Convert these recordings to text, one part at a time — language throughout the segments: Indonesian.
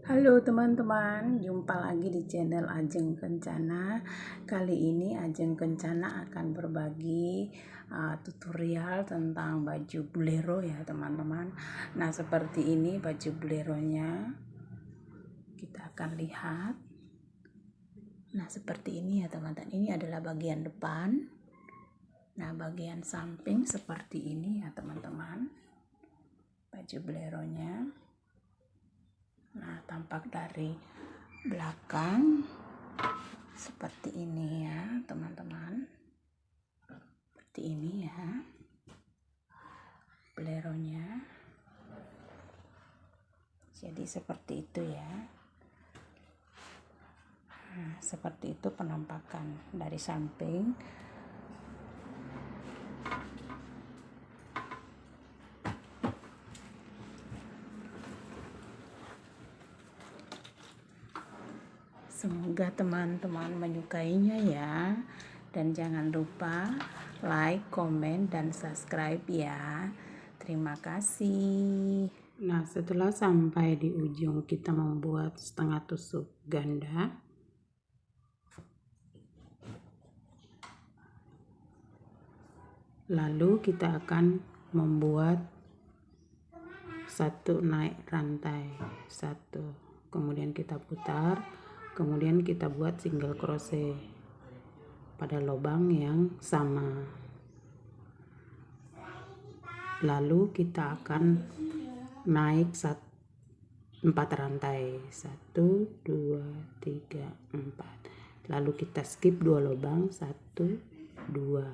Halo teman-teman, jumpa lagi di channel Ajeng Kencana. Kali ini Ajeng Kencana akan berbagi tutorial tentang baju bolero ya teman-teman. Nah seperti ini baju boleronya, kita akan lihat. Nah seperti ini ya teman-teman, ini adalah bagian depan. Nah bagian samping seperti ini ya teman-teman, baju boleronya. Nah, tampak dari belakang seperti ini ya, teman-teman. Seperti ini ya. Boleronya. Jadi seperti itu ya. Nah, seperti itu penampakan dari samping. Semoga teman-teman menyukainya ya. Dan jangan lupa like, komen, dan subscribe ya. Terima kasih. Nah, setelah sampai di ujung kita membuat setengah tusuk ganda. Lalu kita akan membuat satu naik rantai, satu, kemudian kita putar, kemudian kita buat single crochet pada lubang yang sama. Lalu kita akan naik 4 rantai, 1, 2, 3, 4. Lalu kita skip 2 lubang, 1, 2.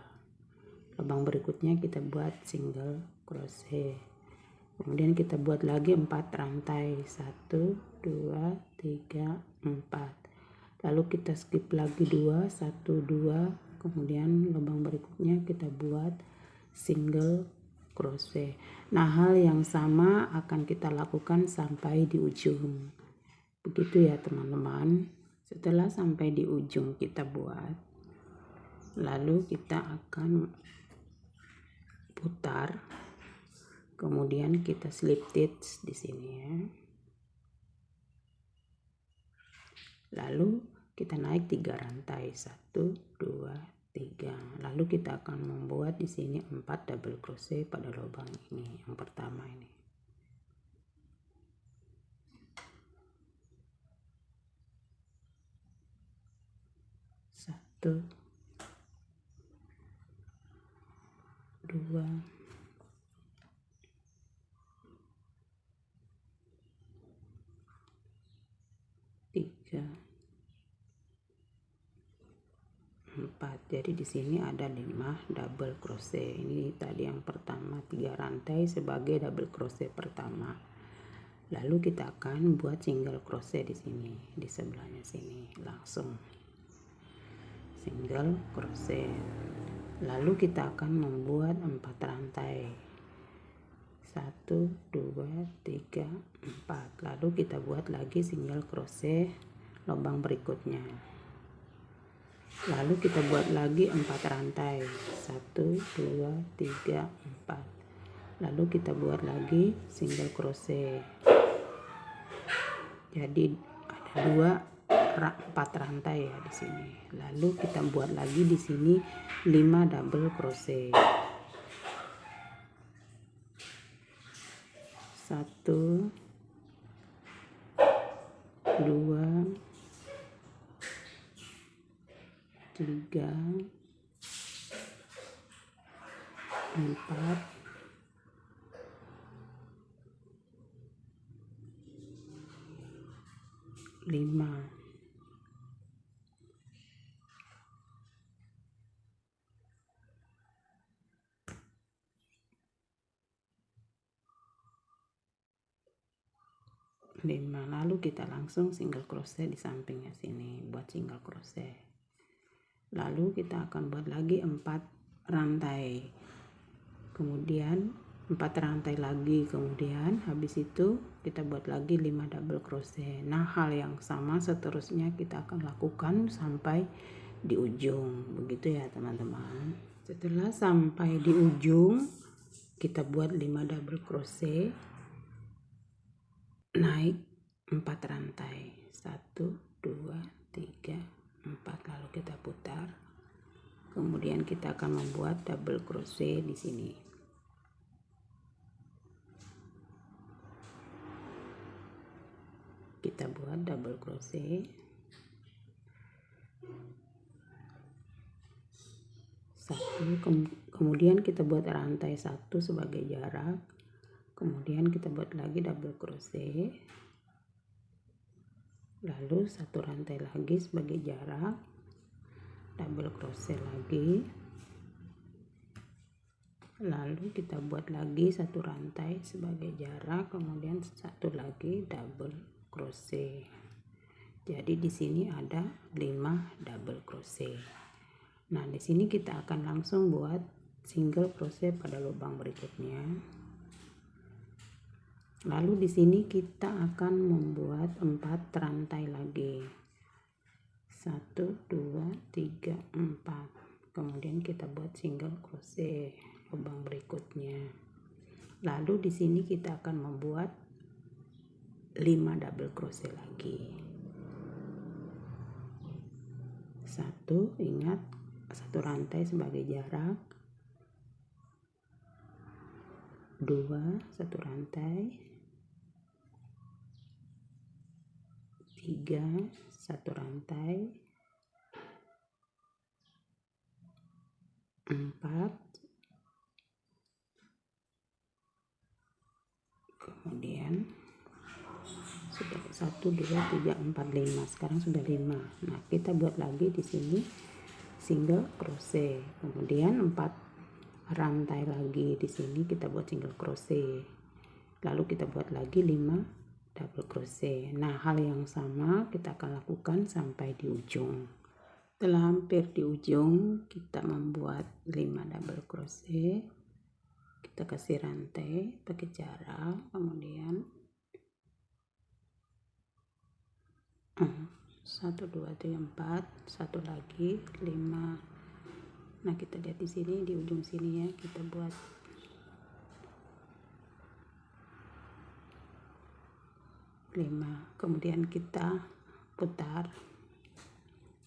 Lubang berikutnya kita buat single crochet. Kemudian kita buat lagi 4 rantai, 1, 2, 3, 4. Lalu kita skip lagi 2, 1, 2. Kemudian lubang berikutnya kita buat single crochet. Nah, hal yang sama akan kita lakukan sampai di ujung. Begitu ya teman-teman. Setelah sampai di ujung kita buat, lalu kita akan putar. Kemudian kita slip stitch di sini ya. Lalu kita naik 3 rantai, 1, 2, 3. Lalu kita akan membuat di sini 4 double crochet pada lubang ini, yang pertama ini. Satu, 2, 3, 4. Jadi di sini ada 5 double crochet. Ini tadi yang pertama 3 rantai sebagai double crochet pertama. Lalu kita akan buat single crochet di sini, di sebelahnya sini langsung. Single crochet. Lalu kita akan membuat 4 rantai. 1, 2, 3, 4. Lalu kita buat lagi single crochet lubang berikutnya. Lalu kita buat lagi 4 rantai, 1, 2, 3, 4. Lalu kita buat lagi single crochet. Jadi ada 4 rantai ya di sini. Lalu kita buat lagi di sini 5 double crochet. 1, 2, 3, 4, 5. Lalu kita langsung single crochet di sampingnya sini buat single crochet. Lalu kita akan buat lagi 4 rantai, kemudian 4 rantai lagi, kemudian habis itu kita buat lagi 5 double crochet. Nah, hal yang sama seterusnya kita akan lakukan sampai di ujung. Begitu ya teman-teman. Setelah sampai di ujung kita buat 5 double crochet, naik 4 rantai, 1 2 3 4, lalu kita putar. Kemudian kita akan membuat double crochet di sini. Kita buat double crochet 1, kemudian kita buat rantai 1 sebagai jarak, kemudian kita buat lagi double crochet, lalu 1 rantai lagi sebagai jarak, double crochet lagi, lalu kita buat lagi 1 rantai sebagai jarak, kemudian 1 lagi double crochet. Jadi di sini ada 5 double crochet. Nah, di sini kita akan langsung buat single crochet pada lubang berikutnya. Lalu di sini kita akan membuat 4 rantai lagi. 1 2 3 4. Kemudian kita buat single crochet lubang berikutnya. Lalu di sini kita akan membuat 5 double crochet lagi. 1, ingat 1 rantai sebagai jarak. 2, 1 rantai. 3, 1 rantai. 4, kemudian sudah 1 2 3 4 5, sekarang sudah 5. Nah, kita buat lagi di sini single crochet, kemudian 4 rantai lagi di sini kita buat single crochet, lalu kita buat lagi 5 double crochet. Nah, hal yang sama kita akan lakukan sampai di ujung. Setelah hampir di ujung, kita membuat 5 double crochet, kita kasih rantai pakai jarak, kemudian 1 2 3 4, 1 lagi 5. Nah, kita lihat di sini di ujung sini ya, kita buat kemudian kita putar,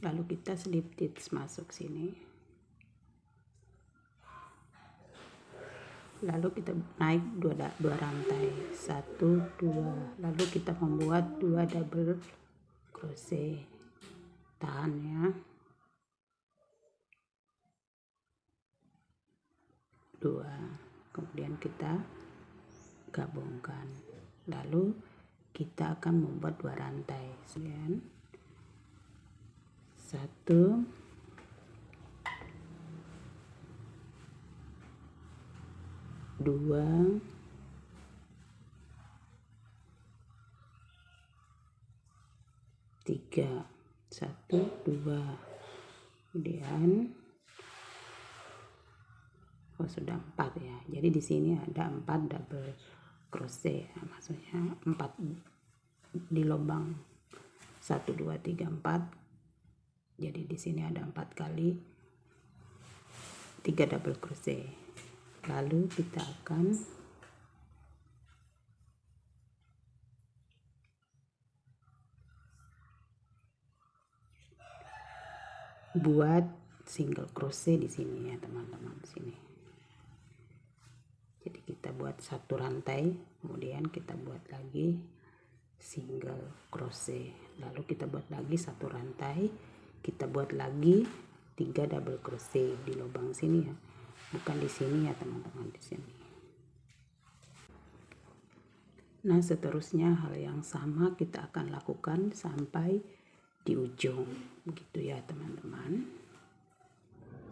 lalu kita slip stitch masuk sini, lalu kita naik 2 rantai, 1 2, lalu kita membuat 2 double crochet, tahan ya, 2, kemudian kita gabungkan, lalu kita akan membuat 2 rantai, kemudian 1 2 3, 1 2, kemudian sudah 4 ya. Jadi di sini ada 4 double crochet, maksudnya 4 di lubang 1 2 3 4. Jadi di sini ada 4 kali 3 double crochet. Lalu kita akan buat single crochet di sini ya teman-teman, di sini. Jadi kita buat 1 rantai, kemudian kita buat lagi single crochet, lalu kita buat lagi 1 rantai, kita buat lagi 3 double crochet di lubang sini ya, bukan di sini ya teman-teman, di sini. Nah, seterusnya hal yang sama kita akan lakukan sampai di ujung, begitu ya teman-teman.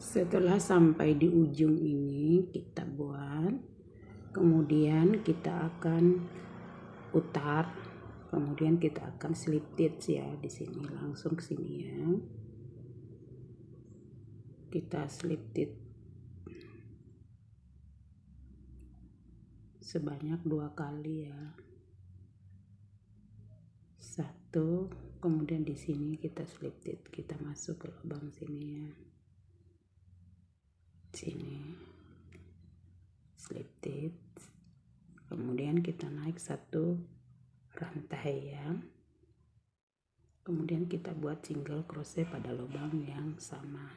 Setelah sampai di ujung ini kita buat, kemudian kita akan putar, kemudian kita akan slip stitch ya di sini, langsung ke sini ya. Kita slip stitch sebanyak 2 kali ya. 1, kemudian di sini kita slip stitch, kita masuk ke lubang sini ya, sini slip stitch, kemudian kita naik 1 rantai ya. Kemudian kita buat single crochet pada lubang yang sama.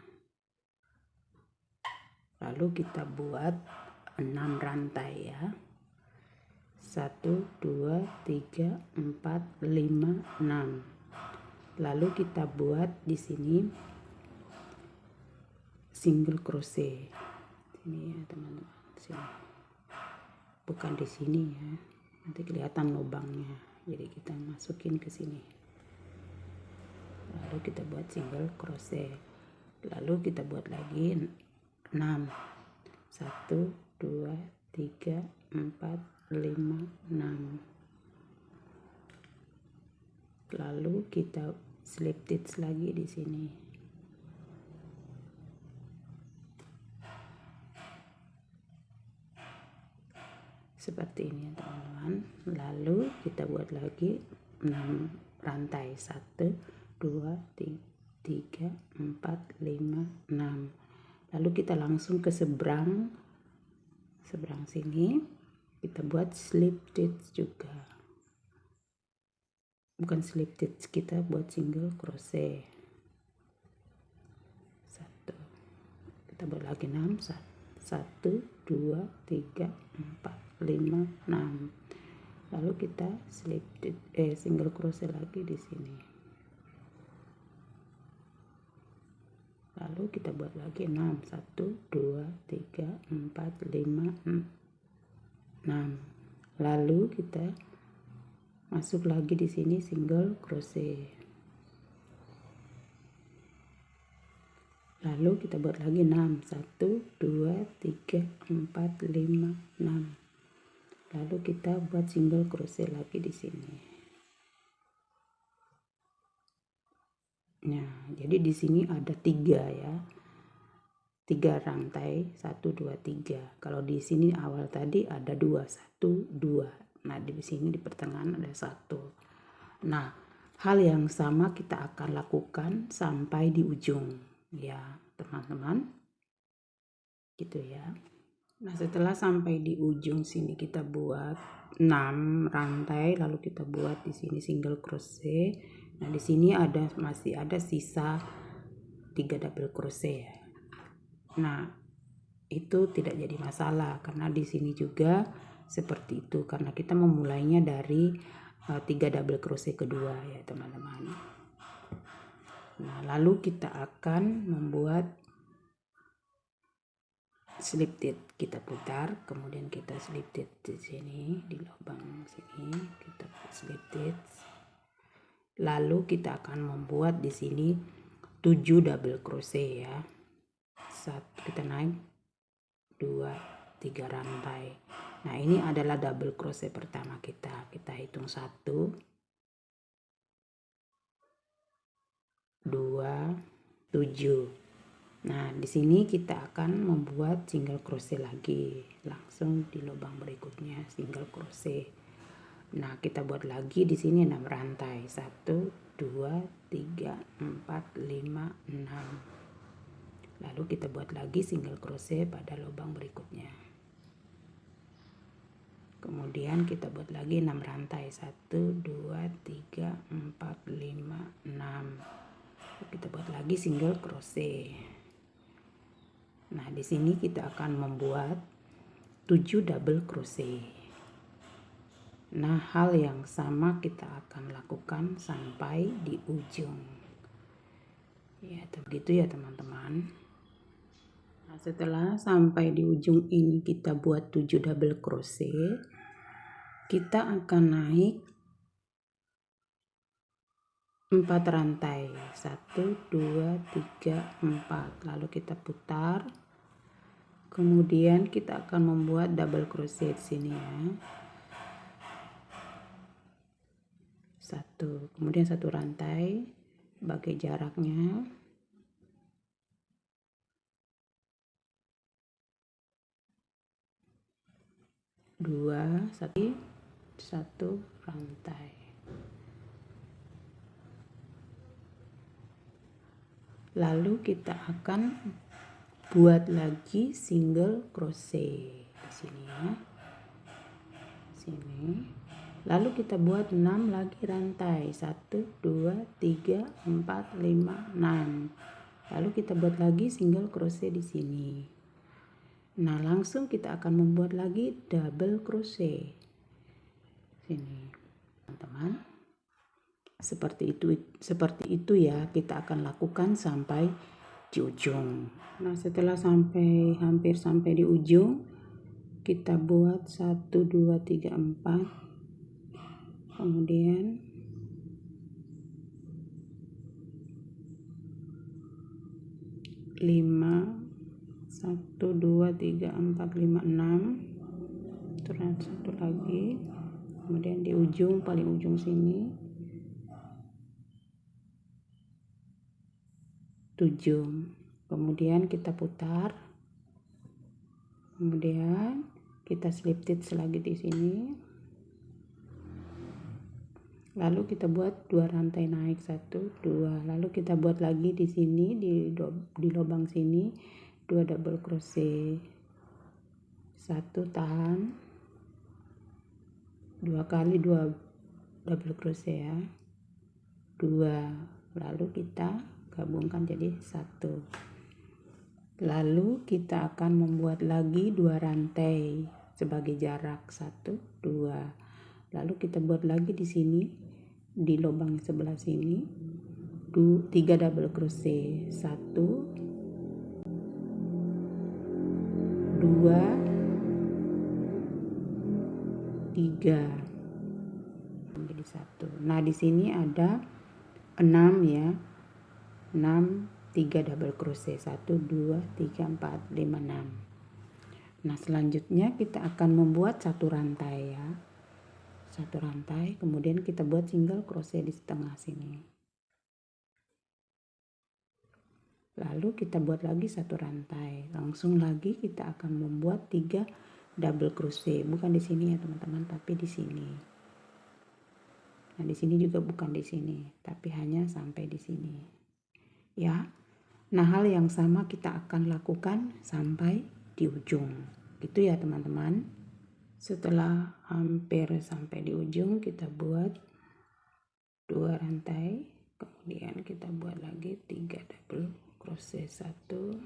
Lalu kita buat 6 rantai ya. 1 2 3 4 5 6. Lalu kita buat di sini single crochet. Ini ya teman-teman, sini. Bukan di sini ya. Nanti kelihatan lubangnya. Jadi kita masukin ke sini. Lalu kita buat single crochet. Lalu kita buat lagi 6. 1 2 3 4 5 6. Lalu kita slip stitch lagi di sini. Seperti ini ya teman-teman. Lalu kita buat lagi 6 rantai. 1 2 3 4 5 6. Lalu kita langsung ke seberang sini. Kita buat slip stitch juga. Bukan slip stitch, kita buat single crochet. 1. Kita buat lagi 6. 1 2 3 4 5 6. Lalu kita slip stitch, single crochet lagi di sini. Lalu kita buat lagi 6. 1 2 3 4 5 6. Lalu kita masuk lagi di sini single crochet. Lalu kita buat lagi 6. 1 2 3 4 5 6. Lalu kita buat single crochet lagi di sini. Nah, jadi di sini ada 3 ya. 3 rantai, 1 2 3. Kalau di sini awal tadi ada 2, 1 2. Nah, di sini di pertengahan ada 1. Nah, hal yang sama kita akan lakukan sampai di ujung ya, teman-teman. Gitu ya. Nah, setelah sampai di ujung sini kita buat 6 rantai, lalu kita buat di sini single crochet. Nah, di sini masih ada sisa 3 double crochet ya. Nah, itu tidak jadi masalah karena di sini juga seperti itu, karena kita memulainya dari 3 double crochet kedua ya, teman-teman. Nah, lalu kita akan membuat slip stitch. Kita putar, kemudian kita slip stitch di sini, di lubang sini kita slip stitch. Lalu kita akan membuat di sini 7 double crochet ya. Kita naik 2 3 rantai. Nah, ini adalah double crochet pertama kita. Kita hitung 1 2 7. Nah, di sini kita akan membuat single crochet lagi. Langsung di lubang berikutnya single crochet. Nah, kita buat lagi di sini 6 rantai. 1 2 3 4 5 6. Lalu kita buat lagi single crochet pada lubang berikutnya. Kemudian kita buat lagi 6 rantai. 1 2 3 4 5 6. Lalu kita buat lagi single crochet. Nah, di sini kita akan membuat 7 double crochet. Nah, hal yang sama kita akan lakukan sampai di ujung. Ya, begitu ya teman-teman. Nah, setelah sampai di ujung ini kita buat 7 double crochet. Kita akan naik 4 rantai. 1 2 3 4. Lalu kita putar. Kemudian kita akan membuat double crochet di sini ya. 1, kemudian 1 rantai bagi jaraknya. Dua, satu rantai. Lalu kita akan buat lagi single crochet di sini ya. Sini. Lalu kita buat 6 lagi rantai. 1, 2, 3, 4, 5, 6. Lalu kita buat lagi single crochet di sini. Nah, langsung kita akan membuat lagi double crochet. Sini, teman-teman. Seperti itu ya, kita akan lakukan sampai di ujung. Nah, setelah hampir sampai di ujung, kita buat 1, 2, 3, 4. Kemudian 5, 1, 2, 3, 4, 5, 6. Terus satu lagi. Kemudian di ujung, paling ujung sini 7. Kemudian kita putar. Kemudian kita slip stitch lagi di sini. Lalu kita buat 2 rantai naik, 1, 2. Lalu kita buat lagi di sini di lubang sini 2 double crochet. 1 tahan. 2 kali 2 double crochet ya. 2. Lalu kita gabungkan jadi 1. Lalu kita akan membuat lagi 2 rantai sebagai jarak, 1, 2. Lalu kita buat lagi di sini di lubang sebelah sini 3 double crochet, 1, 2, 3 menjadi 1. Nah, di sini ada 6 ya. 6, 3 double crochet, 1, 2, 3, 4, 5, 6. Nah, selanjutnya kita akan membuat 1 rantai ya. 1 rantai, kemudian kita buat single crochet di tengah sini. Lalu kita buat lagi 1 rantai. Langsung lagi kita akan membuat 3 double crochet. Bukan di sini ya teman-teman, tapi di sini. Nah, di sini juga bukan di sini, tapi hanya sampai di sini. Ya. Nah, hal yang sama kita akan lakukan sampai di ujung. Gitu ya teman-teman. Setelah hampir sampai di ujung, kita buat 2 rantai, kemudian kita buat lagi 3 double crochet, 1,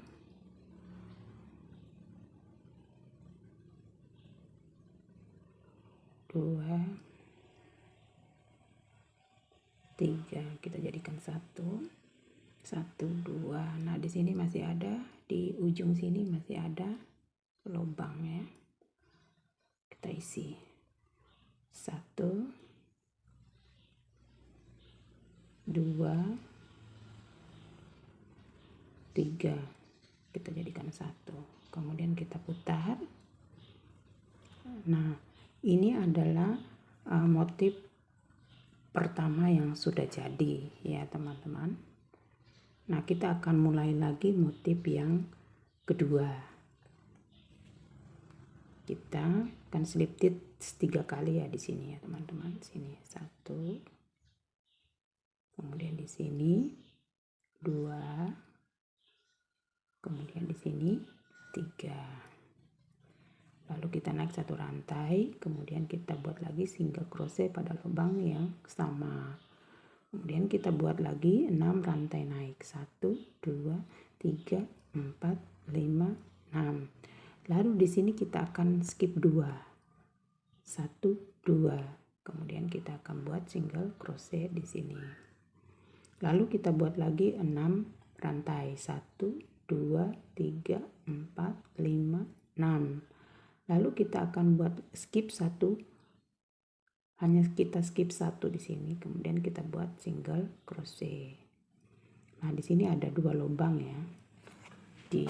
2, 3. Kita jadikan 1, 2. Nah, di sini masih ada, di ujung sini masih ada lubang ya. Kita isi 1, 2, 3. Kita jadikan 1. Kemudian kita putar. Nah, ini adalah motif pertama yang sudah jadi ya teman-teman. Nah, kita akan mulai lagi motif yang kedua. Kita akan slip stitch 3 kali ya di sini ya teman-teman. Sini 1, kemudian di sini 2, kemudian di sini 3. Lalu kita naik 1 rantai, kemudian kita buat lagi single crochet pada lubang yang sama. Kemudian kita buat lagi 6 rantai naik, 1, 2, 3, 4, 5, 6. Lalu di sini kita akan skip 2. 1, 2. Kemudian kita akan buat single crochet di sini. Lalu kita buat lagi 6 rantai, 1, 2, 3, 4, 5, 6. Lalu kita akan buat skip 1. Hanya kita skip 1 di sini, kemudian kita buat single crochet. Nah, di sini ada 2 lubang ya. Di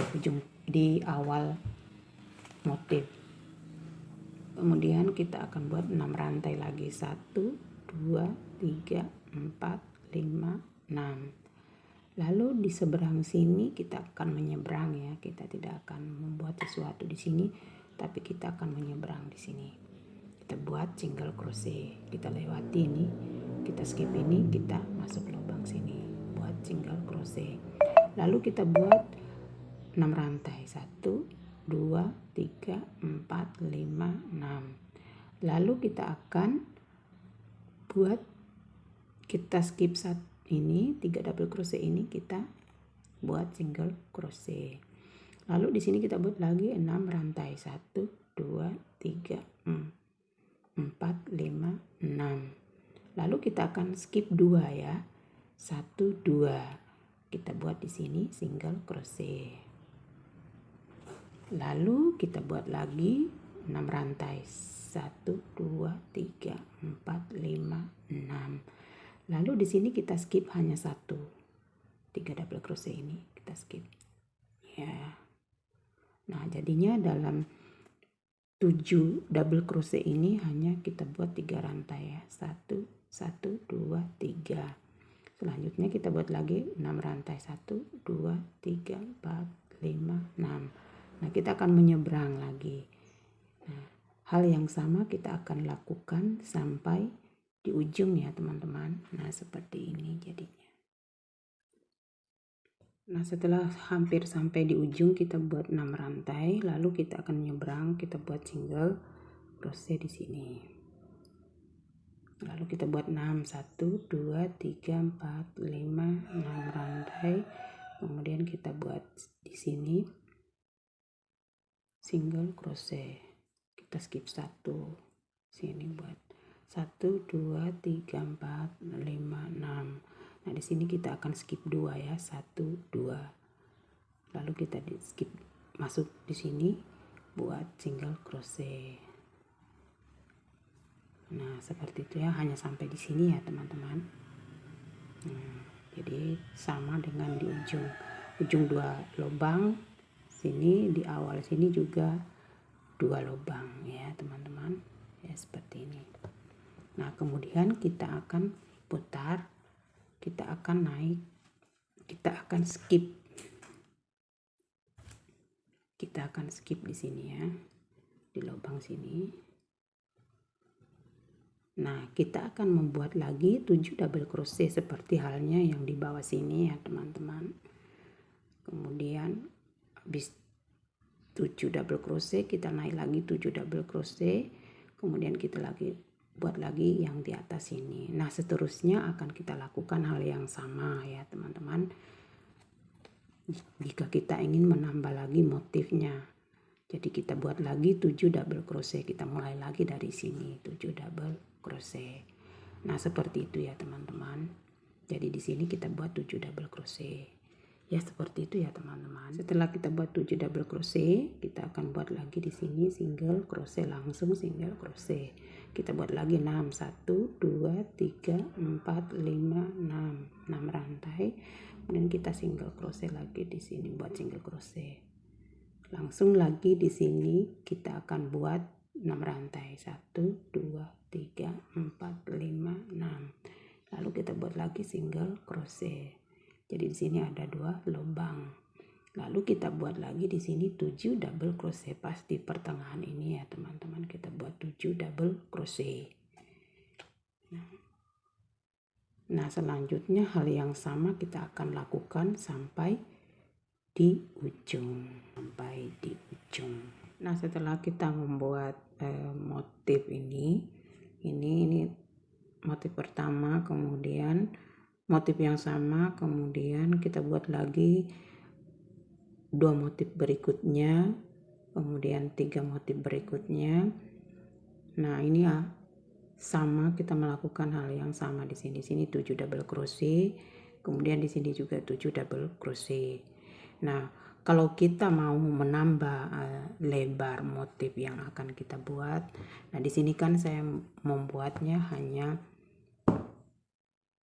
awal motif. Kemudian kita akan buat 6 rantai lagi, 1, 2, 3, 4, 5, 6. Lalu di seberang sini kita akan menyeberang ya. Kita tidak akan membuat sesuatu di sini, tapi kita akan menyeberang di sini. Kita buat single crochet, kita lewati ini, kita skip ini, kita masuk lubang sini, buat single crochet. Lalu kita buat 6 rantai, 1, 2, 3, 4, 5, 6. Lalu kita akan kita skip ini 3 double crochet ini, kita buat single crochet. Lalu di sini kita buat lagi 6 rantai, 1 2 3 4 5 6. Lalu kita akan skip 2 ya, 1 2 kita buat di sini single crochet. Lalu kita buat lagi 6 rantai, 1 2 3 4 5 6. Lalu di sini kita skip hanya 1, 3 double crochet ini kita skip ya. Nah jadinya dalam 7 double crochet ini hanya kita buat 3 rantai ya, 1 1 2 3. Selanjutnya kita buat lagi 6 rantai, 1 2 3 4 5 6. Nah kita akan menyeberang lagi. Nah hal yang sama kita akan lakukan sampai di ujung ya teman-teman. Nah seperti ini jadinya. Nah setelah hampir sampai di ujung kita buat 6 rantai, lalu kita akan nyebrang, kita buat single crochet di sini. Lalu kita buat 6, 1 2 3 4 5 6 rantai. Kemudian kita buat di sini single crochet. Kita skip 1. Sini buat 1 2 3 4 5 6. Nah di sini kita akan skip 2 ya, 1 2. Lalu kita di skip masuk di sini buat single crochet. Nah seperti itu ya, hanya sampai di sini ya teman-teman. Jadi sama dengan di ujung 2 lubang, sini di awal sini juga 2 lubang ya teman-teman ya, seperti ini. Nah kemudian kita akan putar, kita akan naik, kita akan skip di sini ya, di lubang sini. Nah kita akan membuat lagi 7 double crochet seperti halnya yang di bawah sini ya teman-teman. Kemudian habis 7 double crochet kita naik lagi 7 double crochet, kemudian kita buat lagi yang di atas ini. Nah seterusnya akan kita lakukan hal yang sama ya teman-teman. Jika kita ingin menambah lagi motifnya, jadi kita buat lagi 7 double crochet, kita mulai lagi dari sini 7 double crochet. Nah seperti itu ya teman-teman. Jadi di sini kita buat 7 double crochet ya, seperti itu ya teman-teman. Setelah kita buat 7 double crochet, kita akan buat lagi di sini single crochet, langsung single crochet. Kita buat lagi 6, 1 2 3 4 5 6 rantai. Kemudian kita single crochet lagi di sini buat single crochet. Langsung lagi di sini kita akan buat 6 rantai, 1 2 3 4 5 6. Lalu kita buat lagi single crochet. Jadi di sini ada 2 lubang. Lalu kita buat lagi di sini 7 double crochet pas di pertengahan ini ya teman-teman. Kita buat 7 double crochet. Nah selanjutnya hal yang sama kita akan lakukan sampai di ujung. Nah setelah kita membuat motif ini motif pertama, kemudian motif yang sama, kemudian kita buat lagi 2 motif berikutnya, kemudian 3 motif berikutnya. Nah ini ya sama, kita melakukan hal yang sama di sini 7 double crochet, kemudian di sini juga 7 double crochet. Nah kalau kita mau menambah lebar motif yang akan kita buat, nah di sini kan saya membuatnya hanya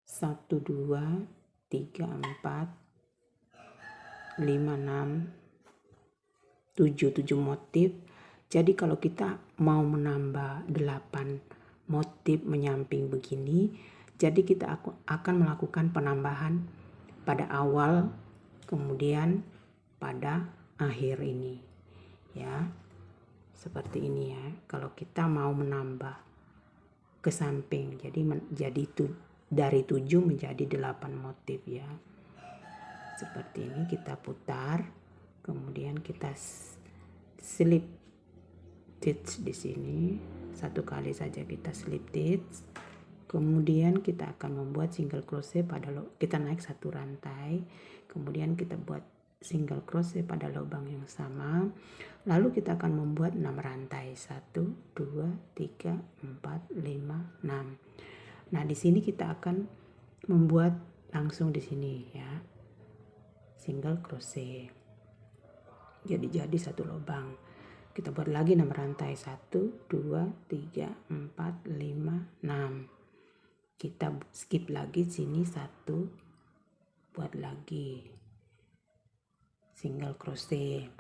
1 2 3 4 5 6 7 motif. Jadi kalau kita mau menambah 8 motif menyamping begini, jadi kita akan melakukan penambahan pada awal kemudian pada akhir ini ya, seperti ini ya. Kalau kita mau menambah ke samping, jadi dari 7 menjadi 8 motif ya, seperti ini. Kita putar, kemudian kita slip stitch di sini 1 kali saja, kita slip stitch Kemudian kita akan membuat single crochet pada kita naik 1 rantai, kemudian kita buat single crochet pada lubang yang sama, lalu kita akan membuat 6 rantai, 1 2 3 4 5 6. Nah, di sini kita akan membuat langsung di sini ya, single crochet. Jadi 1 lubang. Kita buat lagi 6 rantai, 1 2 3 4 5 6. Kita skip lagi sini 1, buat lagi single crochet,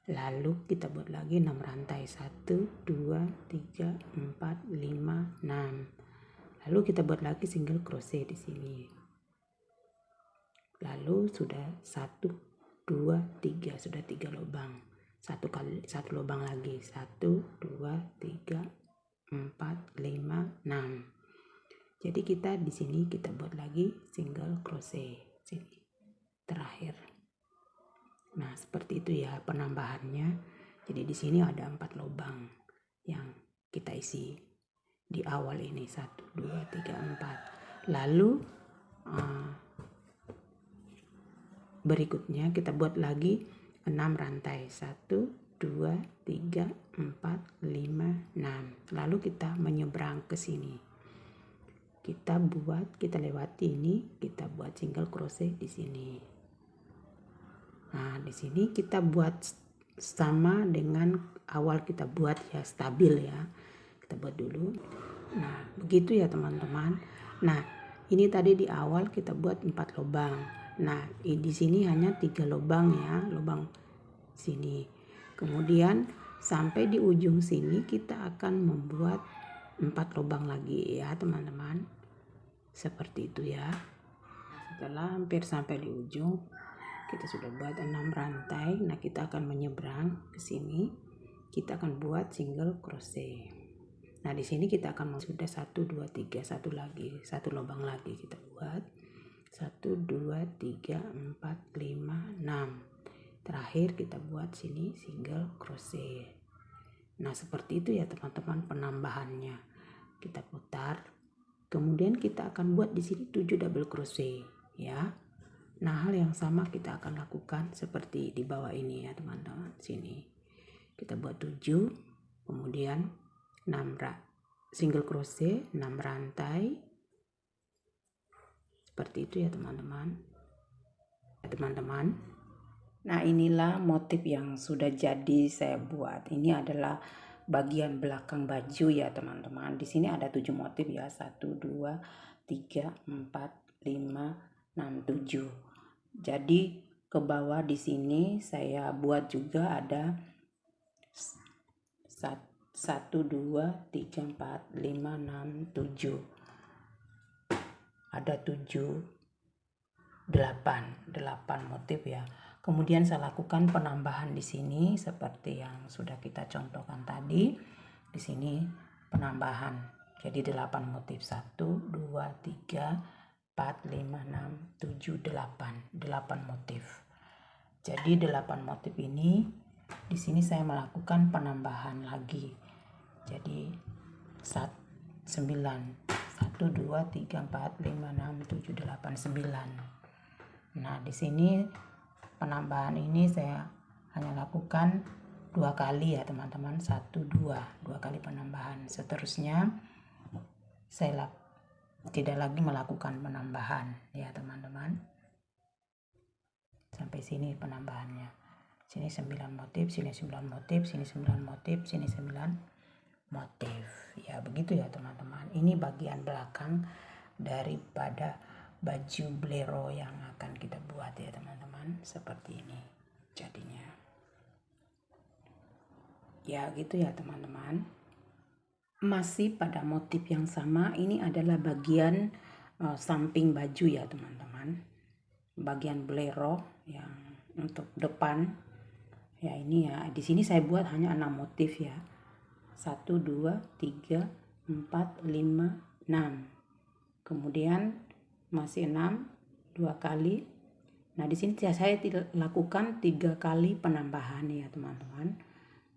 lalu kita buat lagi 6 rantai, 1 2 3 4 5 6. Lalu kita buat lagi single crochet di sini, lalu sudah 1 2 3, sudah 3 lubang. 1 lubang lagi, 1 2 3 4 5 6. Jadi kita di sini kita buat lagi single crochet sini terakhir. Nah, seperti itu ya penambahannya. Jadi di sini ada 4 lubang yang kita isi di awal ini, 1 2 3 4. Lalu berikutnya kita buat lagi 6 rantai, 1 2 3 4 5 6. Lalu kita menyeberang ke sini. Kita lewati ini, kita buat single crochet di sini. Nah, di sini kita buat sama dengan awal kita buat ya, stabil ya. Kita buat dulu. Nah, begitu ya teman-teman. Nah, ini tadi di awal kita buat 4 lubang. Nah, di sini hanya 3 lubang ya, lubang sini. Kemudian sampai di ujung sini kita akan membuat 4 lubang lagi ya teman-teman, seperti itu ya. Setelah hampir sampai di ujung, kita sudah buat 6 rantai. Nah, kita akan menyeberang ke sini, kita akan buat single crochet. Nah, di sini kita akan sudah 1 2 3, 1 lagi, 1 lubang lagi kita buat 1 2 3 4 5 6. Terakhir kita buat sini single crochet. Nah, seperti itu ya teman-teman penambahannya. Kita putar, kemudian kita akan buat di sini 7 double crochet ya. Nah, hal yang sama kita akan lakukan seperti di bawah ini ya teman-teman. Sini kita buat 7, kemudian 6 single crochet, 6 rantai seperti itu ya teman-teman. Nah, inilah motif yang sudah jadi saya buat. Ini adalah bagian belakang baju ya teman-teman. Di sini ada 7 motif ya, 1 2 3 4 5 6 7. Jadi ke bawah di sini saya buat juga ada 1 2 3 4 5 6 7. Ada 8 motif ya. Kemudian saya lakukan penambahan di sini seperti yang sudah kita contohkan tadi. Di sini penambahan. Jadi 8 motif. 1 2 3 4 5 6 7 8 motif. Jadi 8 motif ini di sini saya melakukan penambahan lagi. Jadi 9 1 2 3 4 5 6 7 8 9. Nah, di sini penambahan ini saya hanya lakukan 2 kali ya teman-teman, 1 2 kali penambahan. Seterusnya saya tidak lagi melakukan penambahan ya teman-teman. Sampai sini penambahannya. Sini 9 motif, sini 9 motif, sini 9 motif, sini 9 motif. Ya begitu ya teman-teman. Ini bagian belakang daripada baju bolero yang akan kita buat ya teman-teman. Seperti ini jadinya. Ya gitu ya teman-teman. Masih pada motif yang sama. Ini adalah bagian samping baju ya teman-teman. Bagian bolero yang untuk depan. Ya ini ya. Di sini saya buat hanya 6 motif ya. 1 2 3 4 5 6. Kemudian masih 6 2 kali. Nah, di sini saya lakukan 3 kali penambahan ya, teman-teman.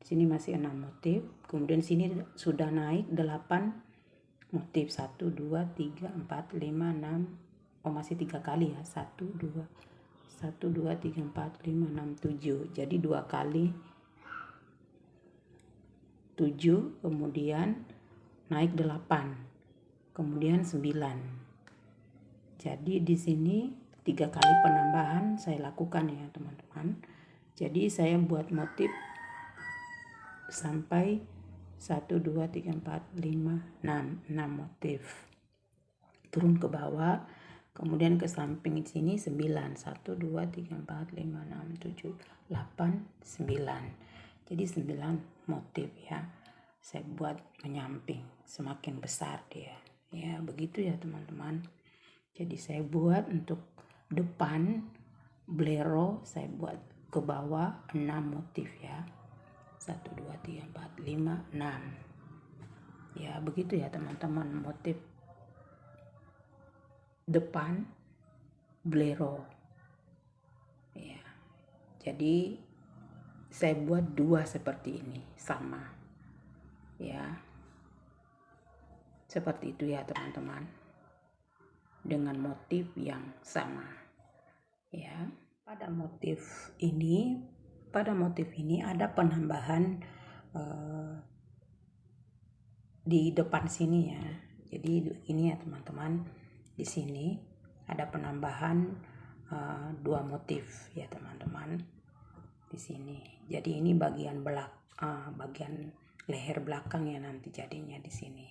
Di sini masih 6 motif. Kemudian sini sudah naik 8 motif 1 2 3 4 5 6, masih 3 kali ya, 1 2 3 4 5 6 7. Jadi 2 kali 7, kemudian naik 8, kemudian 9. Jadi di sini 3 kali penambahan saya lakukan ya teman-teman. Jadi saya buat motif sampai 1 2 3 4 5 6 motif. Turun ke bawah, kemudian ke samping sini 9, 1 2 3 4 5 6 7 8 9. Jadi 9 motif ya. Saya buat menyamping, semakin besar dia. Ya, begitu ya teman-teman. Jadi saya buat untuk depan bolero, saya buat ke bawah 6 motif ya. 1 2 3 4 5 6. Ya, begitu ya teman-teman, motif depan bolero. Ya. Jadi saya buat 2 seperti ini, sama. Ya. Seperti itu ya teman-teman. Dengan motif yang sama. Ya. Pada motif ini ada penambahan di depan sini ya. Jadi ini ya teman-teman, di sini ada penambahan 2 motif ya teman-teman di sini. Jadi ini bagian bagian leher belakang ya nanti jadinya di sini.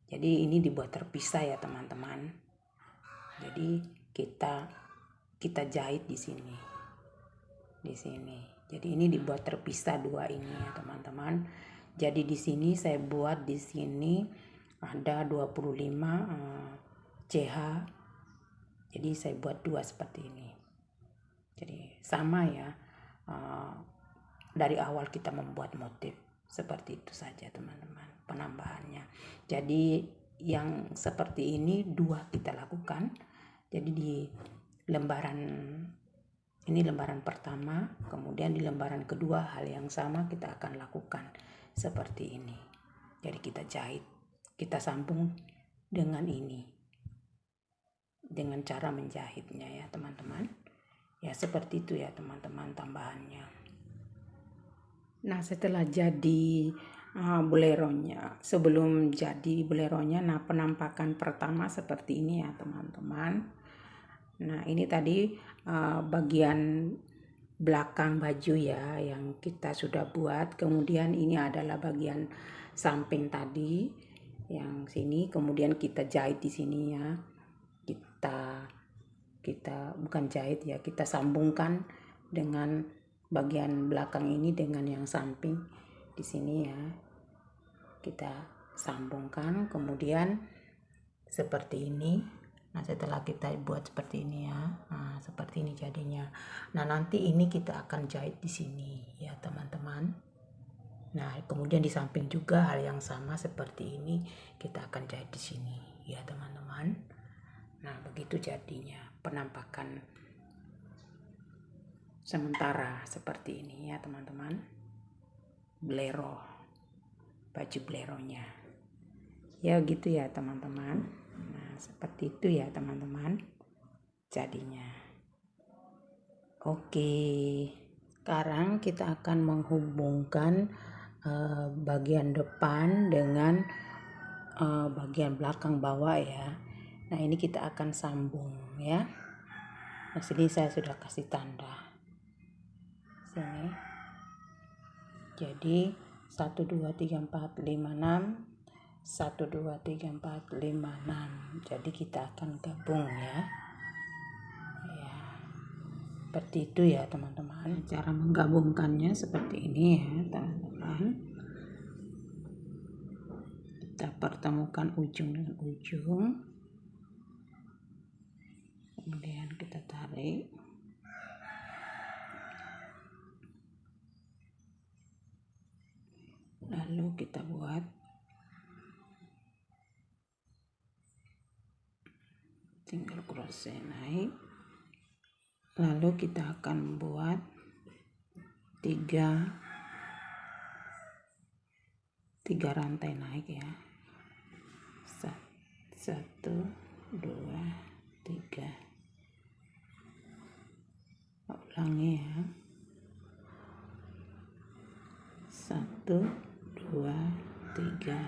Jadi ini dibuat terpisah ya teman-teman. Jadi kita jahit di sini. Di sini. Jadi ini dibuat terpisah 2 ini ya teman-teman. Jadi di sini saya buat di sini ada 25 CH. Jadi saya buat 2 seperti ini. Jadi sama ya. Dari awal kita membuat motif seperti itu saja teman-teman penambahannya. Jadi yang seperti ini 2 kita lakukan. Jadi di lembaran ini lembaran pertama, kemudian di lembaran kedua hal yang sama kita akan lakukan seperti ini. Jadi kita jahit, kita sambung dengan ini, dengan cara menjahitnya ya teman-teman. Ya seperti itu ya teman-teman tambahannya. Nah setelah jadi boleronya, sebelum jadi boleronya, nah penampakan pertama seperti ini ya teman-teman. Nah ini tadi bagian belakang baju ya yang kita sudah buat. Kemudian ini adalah bagian samping tadi yang sini, kemudian kita jahit di sini ya. Kita bukan jahit ya, kita sambungkan dengan bagian belakang ini dengan yang samping di sini ya. Kita sambungkan, kemudian seperti ini. Nah setelah kita buat seperti ini ya, nah seperti ini jadinya. Nah nanti ini kita akan jahit di sini ya teman-teman. Nah kemudian di samping juga hal yang sama seperti ini kita akan jahit di sini ya teman-teman. Nah begitu jadinya penampakan sementara seperti ini ya teman-teman. Bolero, baju boleronya. Ya gitu ya teman-teman. Nah seperti itu ya teman-teman jadinya. Oke, sekarang kita akan menghubungkan bagian depan dengan bagian belakang bawah ya. Nah ini kita akan sambung ya. Nah sini saya sudah kasih tanda sini. Jadi 1 2 3 4 5 6, 1 2 3 4 5 6. Jadi kita akan gabung ya. Ya. Seperti itu ya teman-teman. Cara menggabungkannya seperti ini ya teman-teman. Kita pertemukan ujung dengan ujung. Kemudian kita tarik. Lalu kita buat single crochet naik. Lalu kita akan buat 3 rantai naik ya. 1, 2, 3. Ulangi ya. 1, 2, 3.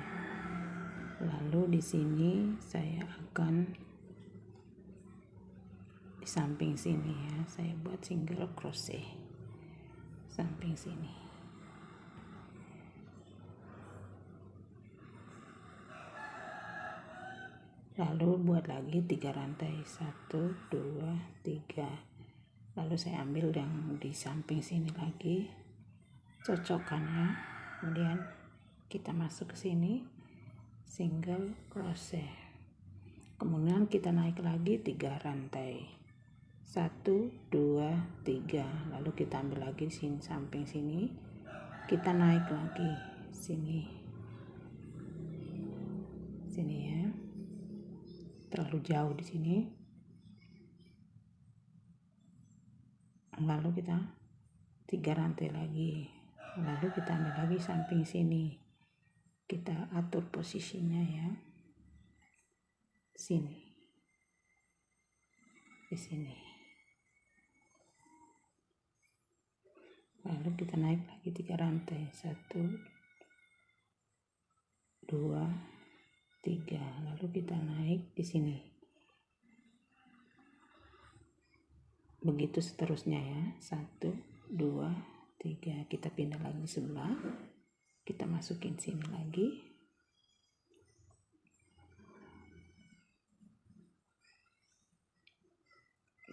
Lalu di sini saya akan di samping sini ya, saya buat single crochet samping sini. Lalu buat lagi 3 rantai, 1, 2, 3. Lalu saya ambil yang di samping sini lagi, cocokkan ya. Kemudian kita masuk ke sini, single crochet. Kemudian kita naik lagi 3 rantai, 1, 2, 3. Lalu kita ambil lagi sini samping sini, kita naik lagi sini ya, terlalu jauh di sini. Lalu kita 3 rantai lagi, lalu kita ambil lagi samping sini, kita atur posisinya ya, sini, di sini. Lalu kita naik lagi 3 rantai, 1, 2, 3. Lalu kita naik di sini. Begitu seterusnya ya, 1, 2, 3. Kita pindah lagi sebelah, kita masukin sini lagi,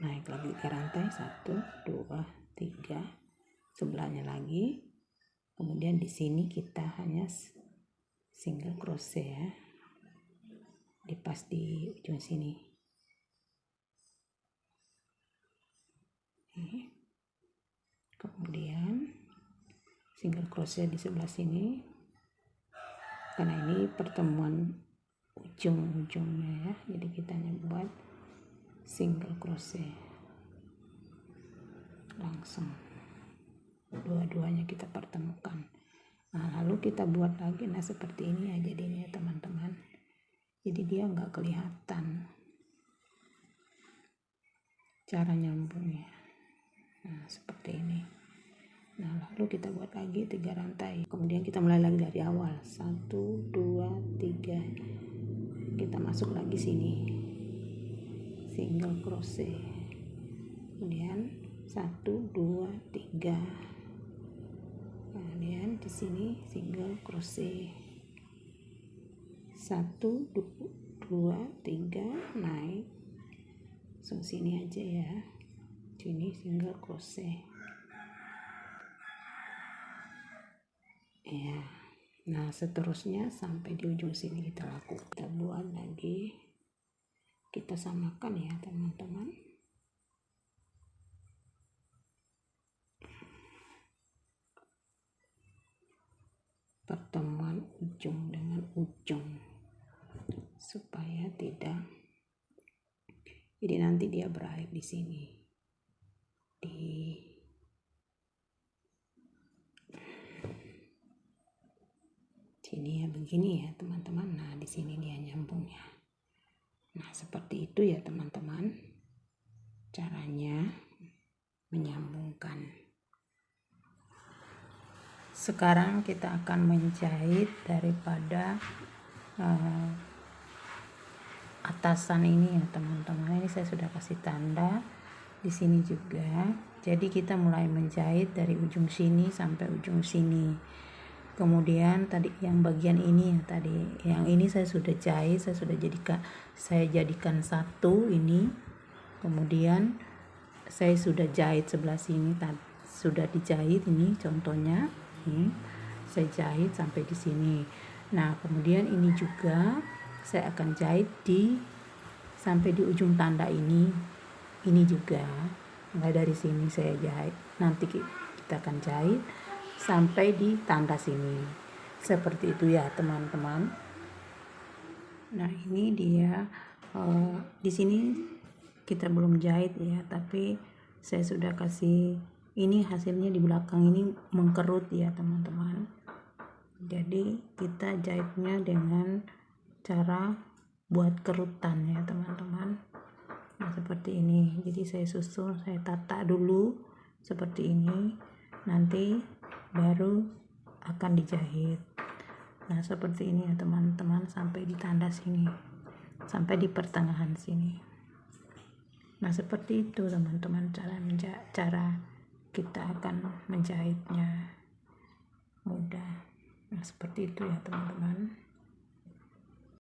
naik lagi ke rantai, 1, 2, 3, sebelahnya lagi. Kemudian di sini kita hanya single crochet ya, dipas di ujung sini. Kemudian single crochet di sebelah sini, karena ini pertemuan ujung-ujungnya ya, jadi kita hanya buat single crochet langsung, dua-duanya kita pertemukan. Nah, lalu kita buat lagi, nah seperti ini ya jadinya teman-teman, jadi dia nggak kelihatan cara nyambungnya. Nah seperti ini. Nah lalu kita buat lagi 3 rantai, kemudian kita mulai lagi dari awal, 1, 2, 3. Kita masuk lagi sini, single crochet, kemudian 1, 2, 3. Kemudian di sini single crochet, 1, 2, 3, naik langsung sini aja ya, sini single crochet ya. Nah seterusnya sampai di ujung sini kita lakukan, kita buat lagi, kita samakan ya teman-teman. Pertemuan ujung dengan ujung supaya tidak, jadi nanti dia berakhir di sini, di sini ya, begini ya teman-teman. Nah di sini dia nyambungnya. Nah seperti itu ya teman-teman caranya menyambungkan. Sekarang kita akan menjahit daripada atasan ini ya teman-teman. Ini saya sudah kasih tanda di sini juga. Jadi kita mulai menjahit dari ujung sini sampai ujung sini. Kemudian tadi yang bagian ini ya, tadi yang ini saya sudah jahit, saya jadikan satu ini. Kemudian saya sudah jahit sebelah sini, sudah dijahit ini contohnya. Saya jahit sampai di sini. Nah kemudian ini juga saya akan jahit sampai di ujung tanda ini juga. Mulai dari sini saya jahit, nanti kita akan jahit sampai di tanda sini, seperti itu ya teman-teman. Nah ini dia di sini kita belum jahit ya, tapi saya sudah kasih, ini hasilnya di belakang ini mengkerut ya teman-teman. Jadi kita jahitnya dengan cara buat kerutan ya teman-teman. Nah seperti ini, jadi saya susun, saya tata dulu seperti ini, nanti baru akan dijahit. Nah seperti ini ya teman-teman, sampai di tanda sini, sampai di pertengahan sini. Nah seperti itu teman-teman cara kita akan menjahitnya, mudah. Nah seperti itu ya teman-teman.